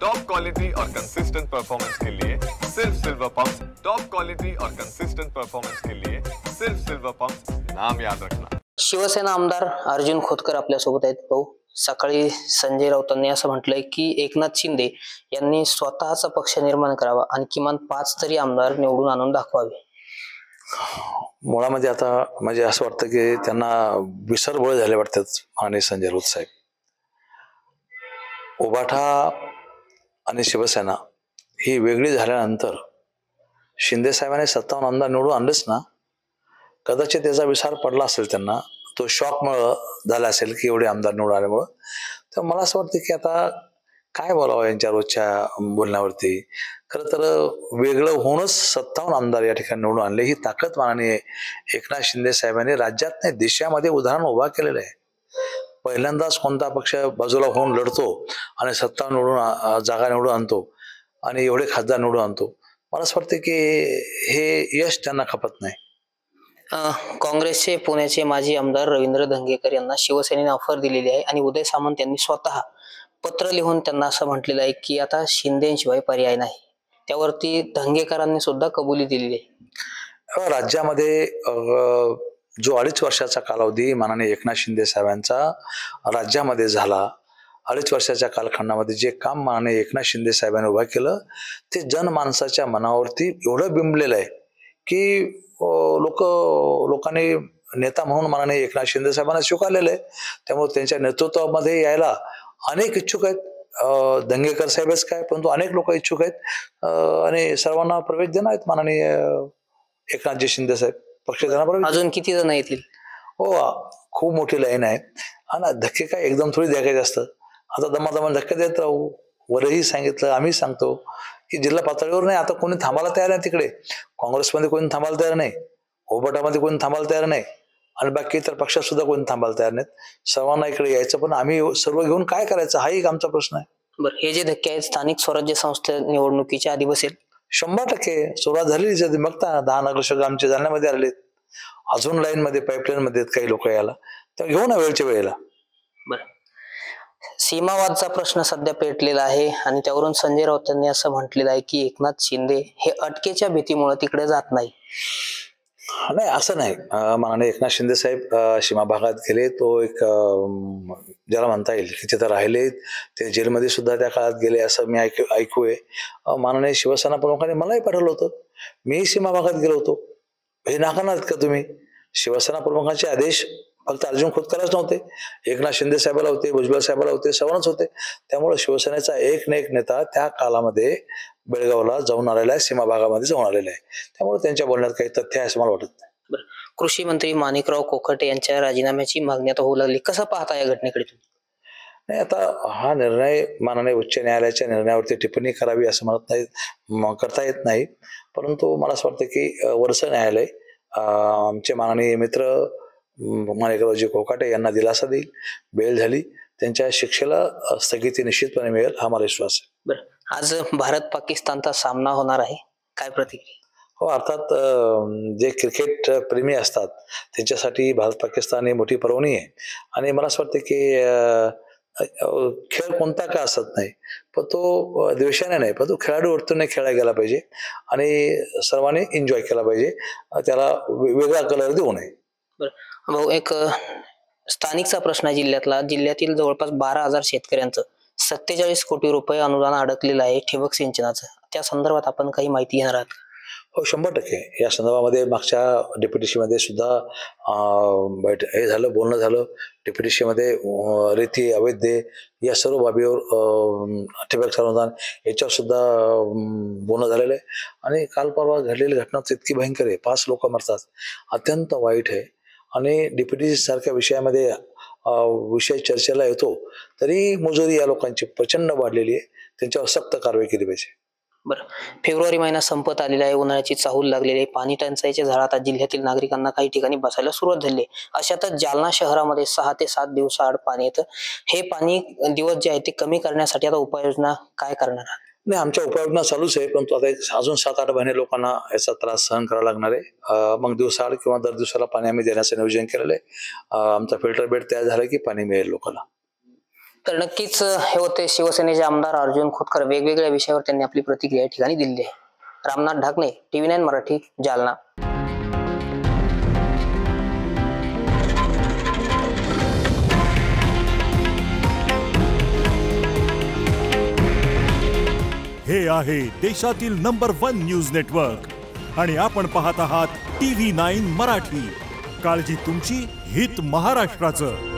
Top quality और consistent performance के लिए सिर्फ सिल्वर पंप्स। टॉप क्वालिटी और कंसिस्टेंट परफॉर्मेंस के लिए सिर्फ सिल्वर पंप्स, नाम याद रखना। शिवसेना आमदार अर्जुन खोतकर आपल्यासोबत आहेत। भाऊ, सकाळी संजय राऊतांनी असं म्हटलंय की एकनाथ शिंदे यांनी स्वतःचा पक्ष निर्माण करावा आणि किमान 5 तरी आमदार निवडून आणून दाखवावे। मुळामध्ये आता म्हणजे असं वाटतं की त्यांना विसरबोळे झाले वाटतात माननीय संजय राऊत साहेब। उभाठा आणि शिवसेना ही वेगळी झाल्यानंतर शिंदे साहेबांनी 57 आमदार निवडून आणलेच ना, कदाचित त्याचा विसर पडला असेल त्यांना, तो शॉकमुळे झाला असेल की एवढे आमदार निवडून आल्यामुळं। तर मला असं वाटतं की आता काय बोलावं यांच्या रोजच्या बोलण्यावरती। खरं तर वेगळं होऊनच 57 आमदार या ठिकाणी निवडून आणले, ही ताकद माननीय एकनाथ शिंदे साहेबांनी राज्यात नाही देशामध्ये उदाहरण उभा केलेलं आहे। पहिल्यांदाच कोणता पक्ष बाजूला होऊन लढतो आणि सत्ता निवडून जागा निवडून आणतो आणि एवढे खासदार निवडून आणतो। मला असं वाटतं की हे यश त्यांना खपत नाही। काँग्रेसचे पुण्याचे माजी आमदार रवींद्र धंगेकर यांना शिवसेनेने ऑफर दिलेली आहे आणि उदय सामंत यांनी स्वतः पत्र लिहून त्यांना असं म्हटलेलं आहे की आता शिंदेशिवाय पर्याय नाही। त्यावरती धंगेकरांनी सुद्धा कबुली दिलेली आहे। राज्यामध्ये जो 2.5 वर्षाचा कालावधी माननीय एकनाथ शिंदे साहेबांचा राज्यामध्ये झाला, 2.5 वर्षाच्या कालखंडामध्ये जे काम माननीय एकनाथ शिंदे साहेबांनी उभा केलं ते जनमानसाच्या मनावरती एवढं बिंबलेलं आहे की लोकांनी नेता म्हणून माननीय एकनाथ शिंदे साहेबांना स्वीकारलेलं आहे। त्यामुळे त्यांच्या नेतृत्वामध्ये यायला अनेक इच्छुक आहेत। दंगेकर साहेबच काय, परंतु अनेक लोक इच्छुक आहेत आणि सर्वांना प्रवेश देणार आहेत माननीय एकनाथजी शिंदे साहेब। पक्ष देणार प्रवेश। अजून किती जण येतील? हो, खूप मोठी लाईन आहे। आणि धक्के काय एकदम थोडी द्यायचे असतं। आता दमादमा धक्के देत राहू। वरही सांगितलं, आम्ही सांगतो की जिल्हा पातळीवर नाही, आता कोणी थांबायला तयार नाही। तिकडे काँग्रेसमध्ये कोणी थांबायला तयार नाही, ओबटामध्ये कोणी थांबायला तयार नाही आणि बाकी इतर पक्षात सुद्धा कोणी थांबायला तयार नाहीत। सर्वांना इकडे यायचं, पण आम्ही सर्व घेऊन काय करायचं हा एक आमचा प्रश्न आहे। बरं, हे जे धक्के आहेत स्थानिक स्वराज्य संस्थे निवडणुकीच्या आधी बसेल? 100% सुरुवात झालेली। बघता 10 नगरसेवक आमचे जालन्यामध्ये आलेत, अजून लाईन मध्ये पाईपलाईन मध्ये काही लोक यायला, तर घेऊ ना वेळच्या वेळेला। बरं, सीमावादचा प्रश्न सध्या पेटलेला आहे आणि त्यावरून संजय राऊत यांनी असं म्हटलेलं आहे की एकनाथ शिंदे हे अटकेच्या भीतीमुळे तिकडे जात नाही। नाही, असं नाही। माननीय एकनाथ शिंदे साहेब सीमा भागात गेले, तो एक ज्याला म्हणता येईल की तिथं राहिले, ते जेलमध्ये सुद्धा त्या काळात गेले असं मी ऐकूय। माननीय शिवसेना प्रमुखांनी मलाही पाठवलं होतं, मी सीमा भागात गेलो होतो। हे नाकारणार का तुम्ही? शिवसेना प्रमुखांचे आदेश फक्त अर्जुन खोतकरच नव्हते, एकनाथ शिंदे साहेबाला होते, भुजबळ साहेबाला होते, सर्वांच होते। त्यामुळे शिवसेनेचा एक ना एक नेता त्या काळामध्ये बेळगावला जाऊन आलेला आहे, सीमा भागामध्ये जाऊन आलेला आहे। त्यामुळे त्यांच्या बोलण्यात काही तथ्य आहे असं मला वाटत नाही। कृषी मंत्री माणिकराव कोकाटे यांच्या राजीनाम्याची मागणी आता होऊ लागली, कसं पाहता या घटनेकडे? नाही, आता हा निर्णय माननीय उच्च न्यायालयाच्या निर्णयावरती टिप्पणी करावी असं म्हणत करता येत नाही, परंतु मला असं वाटतं की वरचं न्यायालय आमचे माननीय मित्र माणिकरावजी कोकाटे यांना दिलासा देईल, बेल झाली, त्यांच्या शिक्षेला स्थगिती निश्चितपणे मिळेल हा मला विश्वास आहे। बरं, आज भारत पाकिस्तानचा सामना होणार आहे, काय प्रतिक्रिया? हो, अर्थात जे क्रिकेट प्रेमी असतात त्यांच्यासाठी भारत पाकिस्तान ही मोठी पर्वणी आहे आणि मला असं वाटतं की खेळ कोणता का असत नाही, पण तो द्वेषाने नाही, पण तो खेळाडू वृत्तीने खेळला गेला पाहिजे आणि सर्वांनी एन्जॉय केला पाहिजे, त्याला वेगळा कलर देऊ नये। भाऊ, एक स्थानिकचा प्रश्न आहे जिल्ह्यातील जवळपास 12,000 शेतकऱ्यांचं 47 कोटी रुपये अनुदान अडकलेलं आहे ठिबक सिंचनाचं, त्या संदर्भात आपण काही माहिती घेणार आहात? हो, 100%। या संदर्भामध्ये मागच्या डेप्युटेशी मध्ये सुद्धा हे झालं, बोलणं झालं। डेप्युटेशी मध्ये रेती अवैध या सर्व बाबीवर ठिबक अनुदान याच्यावर सुद्धा बोलणं झालेलं आहे आणि काल परवा घडलेली घटना इतकी भयंकर आहे, 5 लोक मरतात, अत्यंत वाईट आहे। आणि डेप्युटी सारख्या विषयामध्ये विषय चर्चेला येतो तरी मजुरी या लोकांची प्रचंड वाढलेली आहे, त्यांच्यावर सक्त कारवाई केली पाहिजे। बरं, फेब्रुवारी महिना संपत आलेला आहे, उन्हाळ्याची चाहूल लागलेली आहे, पाणी टंचाईच्या झळा आता जिल्ह्यातील नागरिकांना काही ठिकाणी बसायला सुरुवात झाली आहे। अशातच जालना शहरामध्ये 6 ते 7 दिवसाआड पाणी येतं। हे पाणी दिवस जे आहे ते कमी करण्यासाठी आता उपाययोजना काय करणार आहात? नाही, आमच्या उपाययोजना चालूच आहे, परंतु आता अजून 7-8 महिने लोकांना याचा त्रास सहन करावा लागणार आहे। मग दिवसाआड किंवा दर दिवसाला पाणी आम्ही देण्याचं नियोजन केलेलं आहे। आमचा फिल्टर बेड तयार झाला की पाणी मिळेल लोकांना। तर नक्कीच हे होते शिवसेनेचे आमदार अर्जुन खोतकर. वेगवेगळ्या विषयावर त्यांनी आपली प्रतिक्रिया या ठिकाणी दिली आहे. रामनाथ ढाकणे, TV9 मराठी, जालना. हे आहे देशातील नंबर 1 न्यूज नेटवर्क आणि आपण पाहत आहात TV9 मराठी. काळजी तुमची, हित महाराष्ट्राचं.